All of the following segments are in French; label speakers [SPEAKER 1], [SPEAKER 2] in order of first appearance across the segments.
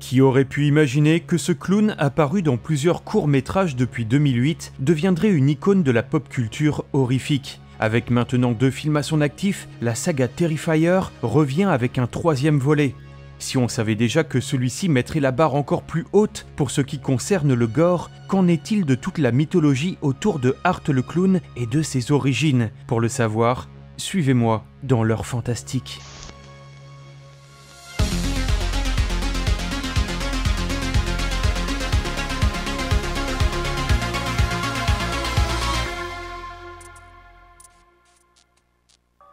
[SPEAKER 1] Qui aurait pu imaginer que ce clown, apparu dans plusieurs courts-métrages depuis 2008, deviendrait une icône de la pop culture horrifique. Avec maintenant 2 films à son actif, la saga Terrifier revient avec un 3e volet. Si on savait déjà que celui-ci mettrait la barre encore plus haute pour ce qui concerne le gore, qu'en est-il de toute la mythologie autour de Art le clown et de ses origines? Pour le savoir, suivez-moi dans l'heure fantastique.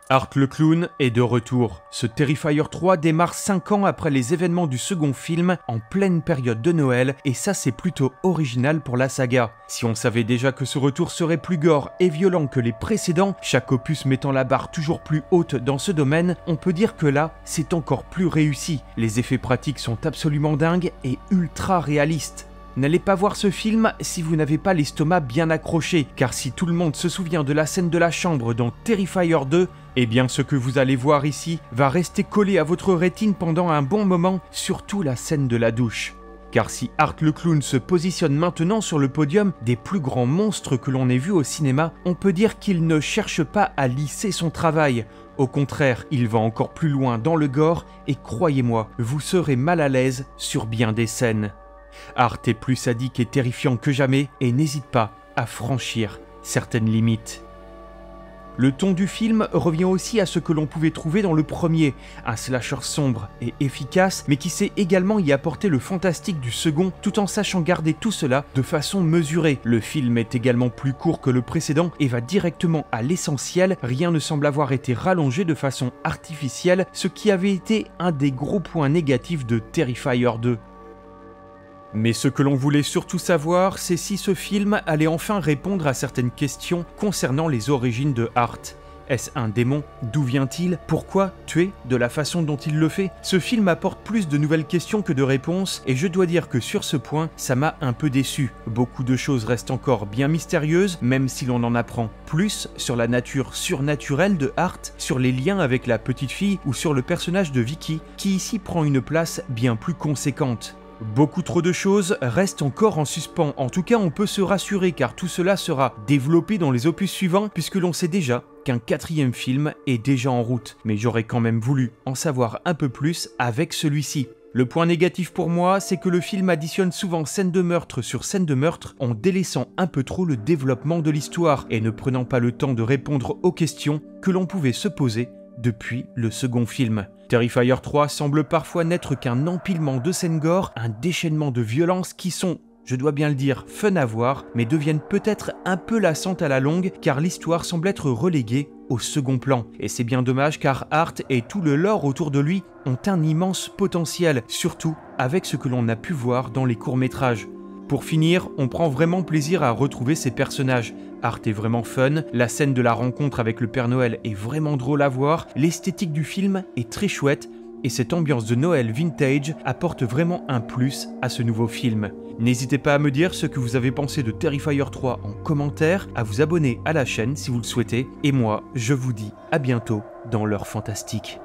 [SPEAKER 1] Art le clown est de retour. Ce Terrifier 3 démarre 5 ans après les événements du second film, en pleine période de Noël, et ça c'est plutôt original pour la saga. Si on savait déjà que ce retour serait plus gore et violent que les précédents, chaque opus mettant la barre toujours plus haute dans ce domaine, on peut dire que là, c'est encore plus réussi. Les effets pratiques sont absolument dingues et ultra réalistes. N'allez pas voir ce film si vous n'avez pas l'estomac bien accroché, car si tout le monde se souvient de la scène de la chambre dans Terrifier 2, eh bien ce que vous allez voir ici va rester collé à votre rétine pendant un bon moment, surtout la scène de la douche. Car si Art le clown se positionne maintenant sur le podium des plus grands monstres que l'on ait vus au cinéma, on peut dire qu'il ne cherche pas à lisser son travail. Au contraire, il va encore plus loin dans le gore et croyez-moi, vous serez mal à l'aise sur bien des scènes. Art est plus sadique et terrifiant que jamais et n'hésite pas à franchir certaines limites. Le ton du film revient aussi à ce que l'on pouvait trouver dans le premier, un slasher sombre et efficace, mais qui sait également y apporter le fantastique du second, tout en sachant garder tout cela de façon mesurée. Le film est également plus court que le précédent et va directement à l'essentiel, rien ne semble avoir été rallongé de façon artificielle, ce qui avait été un des gros points négatifs de Terrifier 2. Mais ce que l'on voulait surtout savoir, c'est si ce film allait enfin répondre à certaines questions concernant les origines de Art. Est-ce un démon? D'où vient-il? Pourquoi tuer de la façon dont il le fait? Ce film apporte plus de nouvelles questions que de réponses, et je dois dire que sur ce point, ça m'a un peu déçu. Beaucoup de choses restent encore bien mystérieuses, même si l'on en apprend plus sur la nature surnaturelle de Art, sur les liens avec la petite fille ou sur le personnage de Vicky, qui ici prend une place bien plus conséquente. Beaucoup trop de choses restent encore en suspens, en tout cas on peut se rassurer car tout cela sera développé dans les opus suivants puisque l'on sait déjà qu'un 4e film est déjà en route, mais j'aurais quand même voulu en savoir un peu plus avec celui-ci. Le point négatif pour moi, c'est que le film additionne souvent scène de meurtre sur scène de meurtre en délaissant un peu trop le développement de l'histoire et ne prenant pas le temps de répondre aux questions que l'on pouvait se poser depuis le second film. Terrifier 3 semble parfois n'être qu'un empilement de scènes gore, un déchaînement de violences qui sont, je dois bien le dire, fun à voir, mais deviennent peut-être un peu lassantes à la longue car l'histoire semble être reléguée au second plan. Et c'est bien dommage car Art et tout le lore autour de lui ont un immense potentiel, surtout avec ce que l'on a pu voir dans les courts-métrages. Pour finir, on prend vraiment plaisir à retrouver ces personnages. Art est vraiment fun, la scène de la rencontre avec le Père Noël est vraiment drôle à voir, l'esthétique du film est très chouette et cette ambiance de Noël vintage apporte vraiment un plus à ce nouveau film. N'hésitez pas à me dire ce que vous avez pensé de Terrifier 3 en commentaire, à vous abonner à la chaîne si vous le souhaitez, et moi je vous dis à bientôt dans l'heure fantastique.